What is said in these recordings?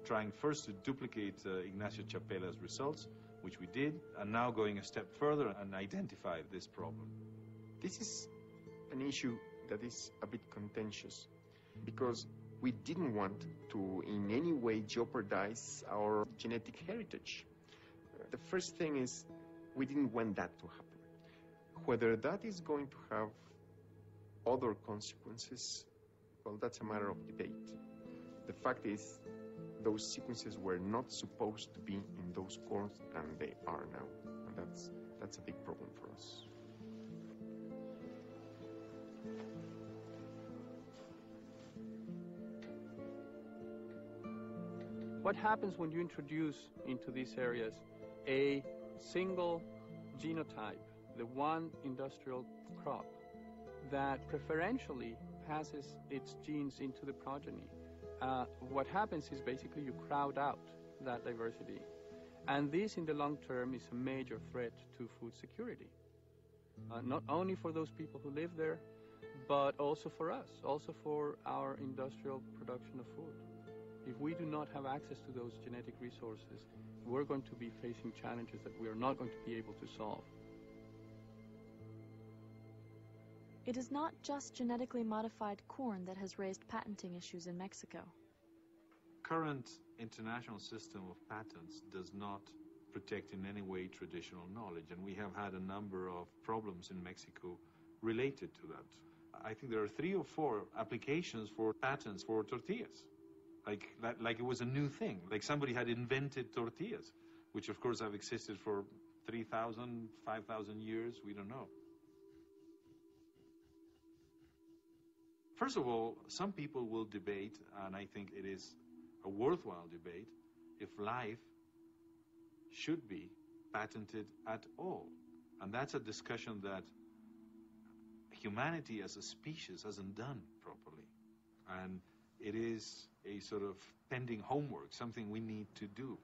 trying first to duplicate Ignacio Chapela's results, which we did, and now going a step further and identify this problem. This is an issue that is a bit contentious because we didn't want to in any way jeopardize our genetic heritage. The first thing is we didn't want that to happen. Whether that is going to have other consequences, well, that's a matter of debate. The fact is, those sequences were not supposed to be in those corns, and they are now. And that's a big problem for us. What happens when you introduce into these areas a single genotype, the one industrial crop, that preferentially passes its genes into the progeny? What happens is basically you crowd out that diversity. And this, in the long term, is a major threat to food security. Not only for those people who live there, but also for us, also for our industrial production of food. If we do not have access to those genetic resources, we're going to be facing challenges that we are not going to be able to solve. It is not just genetically modified corn that has raised patenting issues in Mexico. Current international system of patents does not protect in any way traditional knowledge, and we have had a number of problems in Mexico related to that. I think there are 3 or 4 applications for patents for tortillas. Like it was a new thing, like somebody had invented tortillas, which of course have existed for 3,000, 5,000 years, we don't know. First of all, some people will debate, and I think it is a worthwhile debate, if life should be patented at all. And that's a discussion that humanity as a species hasn't done properly. And it is a sort of pending homework, something we need to do.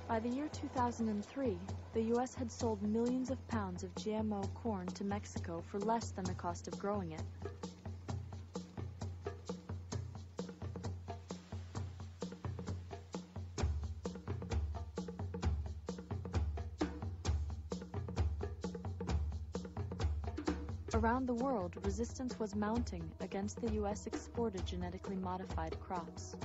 By the year 2003, the U.S. had sold millions of pounds of GMO corn to Mexico for less than the cost of growing it. Around the world, resistance was mounting against the U.S. exported genetically modified crops.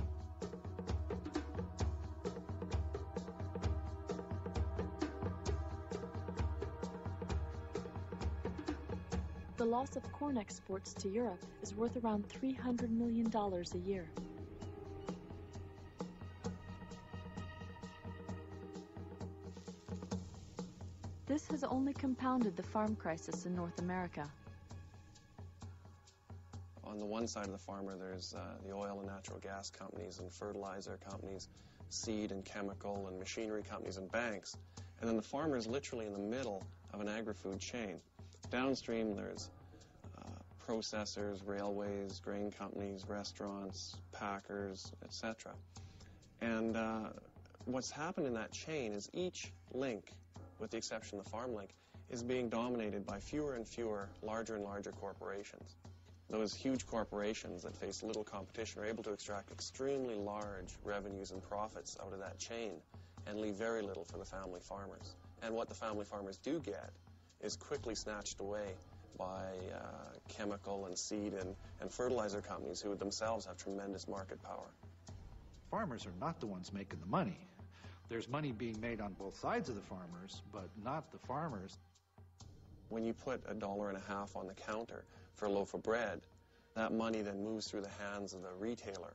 The loss of corn exports to Europe is worth around $300 million a year. This has only compounded the farm crisis in North America. On the one side of the farmer, there's the oil and natural gas companies and fertilizer companies, seed and chemical and machinery companies and banks. And then the farmer is literally in the middle of an agri-food chain. Downstream, there's processors, railways, grain companies, restaurants, packers, etc. And what's happened in that chain is each link, with the exception of the farm link, is being dominated by fewer and fewer, larger and larger corporations. Those huge corporations that face little competition are able to extract extremely large revenues and profits out of that chain and leave very little for the family farmers. And what the family farmers do get is quickly snatched away by chemical and seed and fertilizer companies who themselves have tremendous market power. Farmers are not the ones making the money. There's money being made on both sides of the farmers, but not the farmers. When you put $1.50 on the counter for a loaf of bread, that money then moves through the hands of the retailer.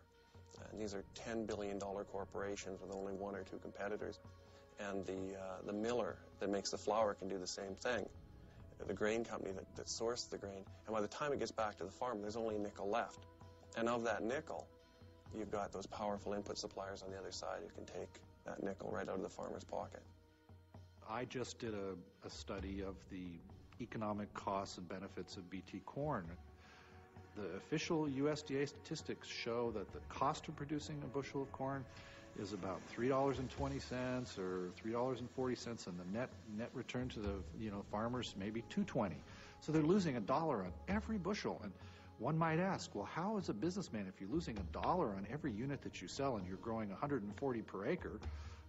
And these are $10 billion corporations with only one or two competitors. And the miller that makes the flour can do the same thing. The grain company that sources the grain. And by the time it gets back to the farm, there's only a nickel left. And of that nickel, you've got those powerful input suppliers on the other side who can take that nickel right out of the farmer's pocket. I just did a study of the economic costs and benefits of BT corn. The official USDA statistics show that the cost of producing a bushel of corn is about $3.20 or $3.40, and the net return to the farmers maybe $2.20. So they're losing $1 on every bushel. And one might ask, well, how is a businessman, if you're losing $1 on every unit that you sell and you're growing 140 per acre,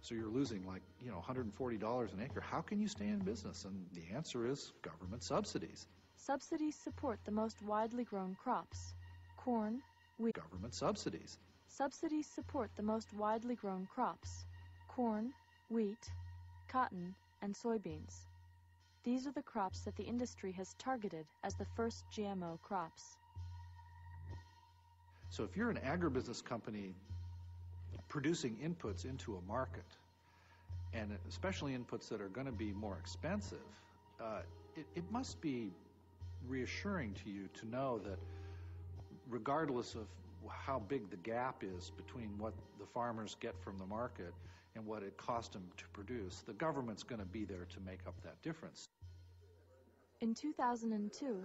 so you're losing like $140 an acre, how can you stay in business? And the answer is government subsidies. Subsidies support the most widely grown crops: corn, wheat. Government subsidies. Subsidies support the most widely grown crops: corn, wheat, cotton, and soybeans. These are the crops that the industry has targeted as the first GMO crops. So if you're an agribusiness company producing inputs into a market, and especially inputs that are going to be more expensive, it must be reassuring to you to know that regardless of how big the gap is between what the farmers get from the market and what it cost them to produce, the government's going to be there to make up that difference. In 2002,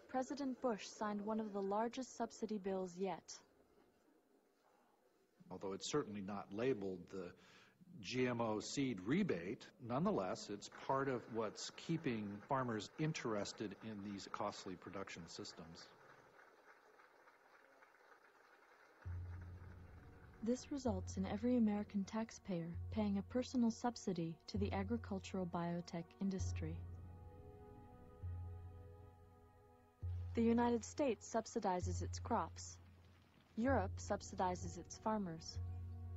President Bush signed one of the largest subsidy bills yet. Although it's certainly not labeled the GMO seed rebate, nonetheless, it's part of what's keeping farmers interested in these costly production systems. This results in every American taxpayer paying a personal subsidy to the agricultural biotech industry. The United States subsidizes its crops. Europe subsidizes its farmers.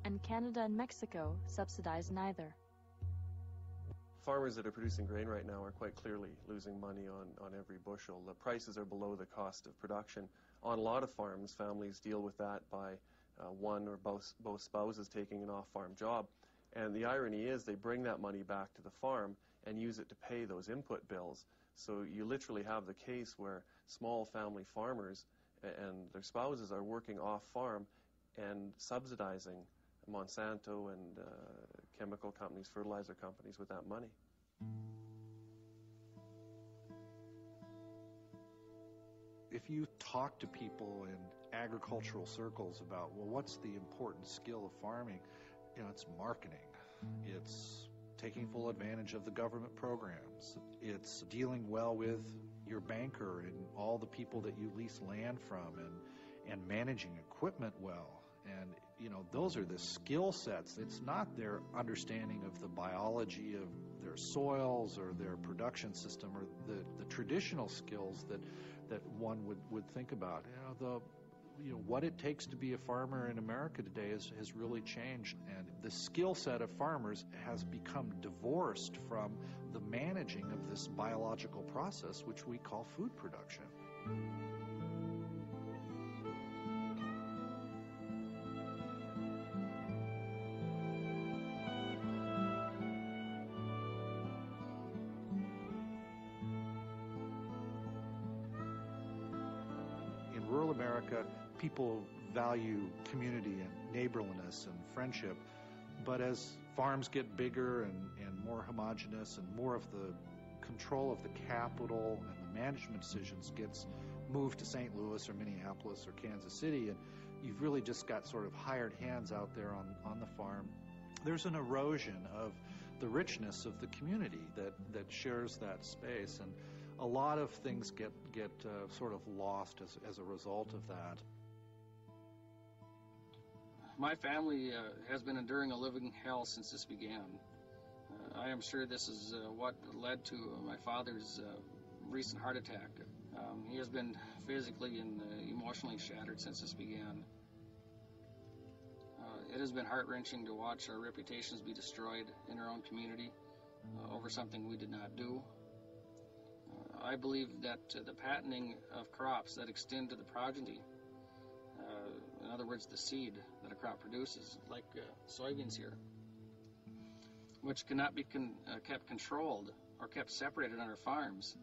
And Canada and Mexico subsidize neither. Farmers that are producing grain right now are quite clearly losing money on every bushel. The prices are below the cost of production. On a lot of farms, families deal with that by one or both spouses taking an off-farm job. And the irony is they bring that money back to the farm and use it to pay those input bills. So you literally have the case where small family farmers and their spouses are working off-farm and subsidizing Monsanto and chemical companies, fertilizer companies with that money. If you talk to people in agricultural circles about, well, what's the important skill of farming? It's marketing. It's taking full advantage of the government programs. It's dealing well with your banker and all the people that you lease land from and managing equipment well. And, those are the skill sets. It's not their understanding of the biology of their soils or their production system or the traditional skills that one would think about. What it takes to be a farmer in America today has really changed, and the skill set of farmers has become divorced from the managing of this biological process, which we call food production. In rural America, people value community and neighborliness and friendship, but as farms get bigger and more homogeneous and more of the control of the capital and the management decisions gets moved to St. Louis or Minneapolis or Kansas City, and you've really just got sort of hired hands out there on the farm, there's an erosion of the richness of the community that shares that space, and a lot of things get sort of lost as a result of that. My family has been enduring a living hell since this began. I am sure this is what led to my father's recent heart attack. He has been physically and emotionally shattered since this began. It has been heart-wrenching to watch our reputations be destroyed in our own community over something we did not do. I believe that the patenting of crops that extend to the progeny, in other words, the seed that a crop produces, like soybeans here, which cannot be kept controlled or kept separated on our farms,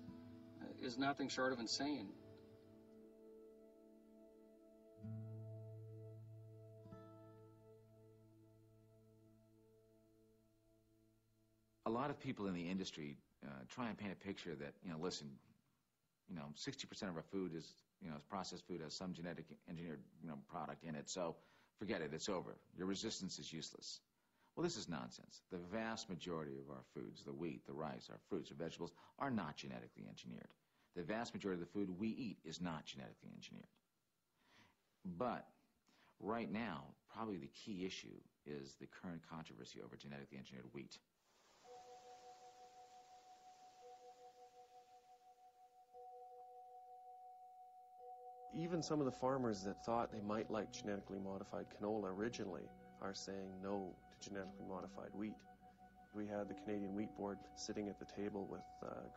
is nothing short of insane. A lot of people in the industry try and paint a picture that, listen, 60% of our food is, is processed food, has some genetic engineered, product in it, so forget it, it's over. Your resistance is useless. Well, this is nonsense. The vast majority of our foods, the wheat, the rice, our fruits, our vegetables, are not genetically engineered. The vast majority of the food we eat is not genetically engineered. But right now, probably the key issue is the current controversy over genetically engineered wheat. Even some of the farmers that thought they might like genetically modified canola originally are saying no to genetically modified wheat. We had the Canadian Wheat Board sitting at the table with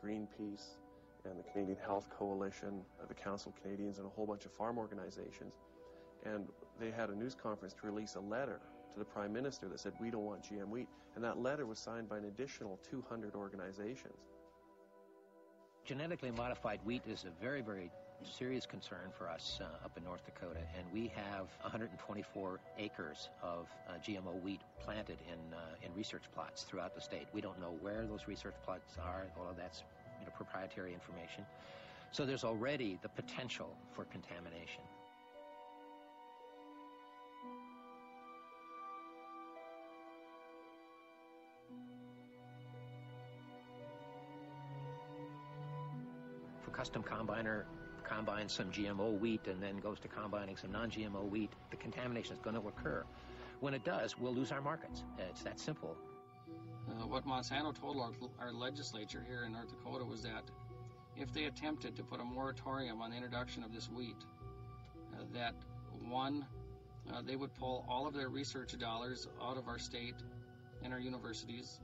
Greenpeace and the Canadian Health Coalition, the Council of Canadians, and a whole bunch of farm organizations. And they had a news conference to release a letter to the Prime Minister that said, we don't want GM wheat. And that letter was signed by an additional 200 organizations. Genetically modified wheat is a very, very serious concern for us up in North Dakota, and we have 124 acres of GMO wheat planted in research plots throughout the state. We don't know where those research plots are, although that's proprietary information. So there's already the potential for contamination. If a custom combiner combines some GMO wheat and then goes to combining some non-GMO wheat, the contamination is going to occur. When it does, we'll lose our markets. It's that simple. What Monsanto told our legislature here in North Dakota was that if they attempted to put a moratorium on the introduction of this wheat, they would pull all of their research dollars out of our state and our universities,